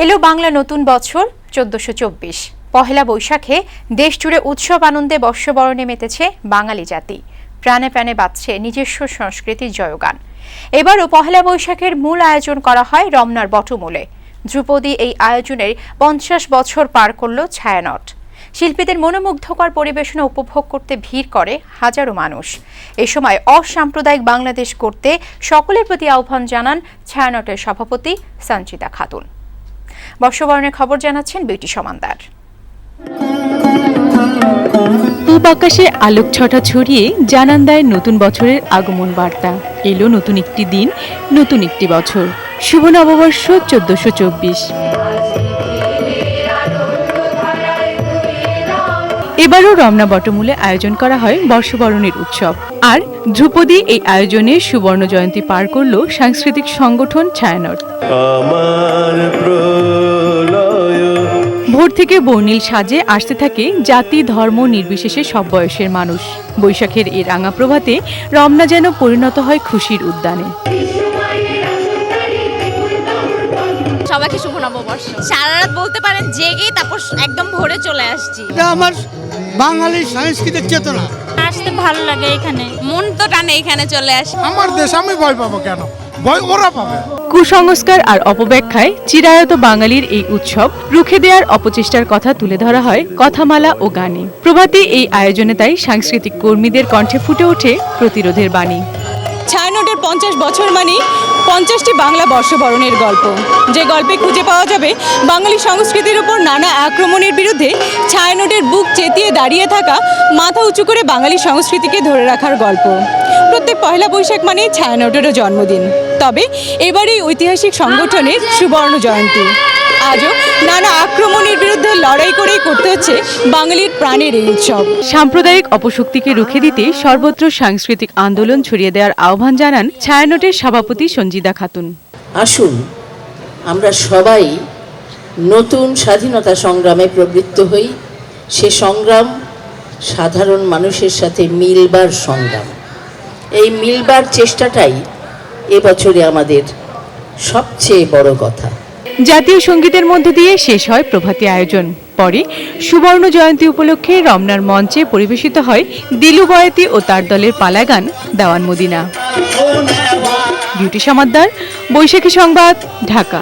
এলো বাংলা নতুন বছর ১৪২৪। পহেলা বৈশাখে দেশ জুড়ে উৎসব আনন্দে বর্ষবরণে মেতেছে বাঙালি জাতি। প্রাণে প্রাণে বাজছে নিজস্ব সংস্কৃতির জয়গান। এবারও পহেলা বৈশাখের মূল আয়োজন করা হয় রমনার বটমূলে। ধ্রুপদী এই আয়োজনের ৫০ বছর পার করল ছায়ানট। শিল্পীদের মনোমুগ্ধকর পরিবেশনা উপভোগ করতে ভিড় করে হাজারো মানুষ। এ সময় অসাম্প্রদায়িক বাংলাদেশ করতে সকলের প্রতি আহ্বান জানান ছায়ানটের সভাপতি সঞ্চিতা খাতুন। বর্ষবরণের খবর জানাচ্ছেন বিউটি সমান্দার। পূব আকাশে আলোক ছটা ছড়িয়ে জানান দেয় নতুন বছরের আগমন বার্তা। এলো নতুন একটি দিন, নতুন একটি বছর। শুভ নববর্ষ ১৪২৪। এবারও রমনা বটমূলে আয়োজন করা হয় বর্ষবরণের উৎসব। আর ধ্রুপদী এই আয়োজনে সুবর্ণ জয়ন্তী পার করল সাংস্কৃতিক সংগঠন ছায়ানট। ভোর থেকে বর্ণিল সাজে আসতে থাকে জাতি ধর্ম নির্বিশেষে সব বয়সের মানুষ। বৈশাখের এই রাঙা প্রভাতে রমনা যেন পরিণত হয় খুশির উদ্যানে। সবাইকে শুভ নববর্ষ। সারা রাত বলতে পারেন জেগে, তারপর একদম ভোরে চলে আসছি। এটা আমার বাঙালির সাংস্কৃতিক চেতনা। আসতে ভালো লাগে, এখানে মন তো টানে এখানে চলে আসি। আমার দেশ, আমি ভয় পাবো কেন? ভয় ওরা পাবে। কুসংস্কার আর অপব্যাখ্যায় চিরায়ত বাঙালির এই উৎসব রুখে দেওয়ার অপচেষ্টার কথা তুলে ধরা হয় কথামালা ও গানে। প্রভাতী এই আয়োজনে তাই সাংস্কৃতিক কর্মীদের কণ্ঠে ফুটে ওঠে প্রতিরোধের বাণী। ছায়ানটের ৫০ বছর মানে ৫০টি বাংলা বর্ষবরণের গল্প, যে গল্পে খুঁজে পাওয়া যাবে বাঙালি সংস্কৃতির উপর নানা আক্রমণের বিরুদ্ধে ছায়ানটের বুক চেতিয়ে দাঁড়িয়ে থাকা, মাথা উঁচু করে বাঙালি সংস্কৃতিকে ধরে রাখার গল্প। প্রত্যেক পহেলা বৈশাখ মানে ছায়ানটেরও জন্মদিন। তবে এবার এই ঐতিহাসিক সংগঠনের সুবর্ণ জয়ন্তী। আজও নানা আক্রমণের বিরুদ্ধে লড়াই করেই করতে হচ্ছে বাঙালির প্রাণের এই উৎসব। সাম্প্রদায়িক অপশক্তিকে রুখে দিতে সর্বত্র সাংস্কৃতিক আন্দোলন ছড়িয়ে দেওয়ার আহ্বান জানান ছায়ানটের সভাপতি সঞ্চিতা খাতুন। আসুন আমরা সবাই নতুন স্বাধীনতা সংগ্রামে প্রবৃত্ত হই। সে সংগ্রাম সাধারণ মানুষের সাথে মিলবার সংগ্রাম। এই মিলবার চেষ্টাটাই এবছরে আমাদের সবচেয়ে বড় কথা। জাতীয় সঙ্গীতের মধ্য দিয়ে শেষ হয় প্রভাতী আয়োজন। পরে সুবর্ণ জয়ন্তী উপলক্ষে রমনার মঞ্চে পরিবেশিত হয় দিলু বয়াতি ও তার দলের পালা গান দেওয়ান মদিনা। বিউটি সমাদ্দার, বৈশাখী সংবাদ, ঢাকা।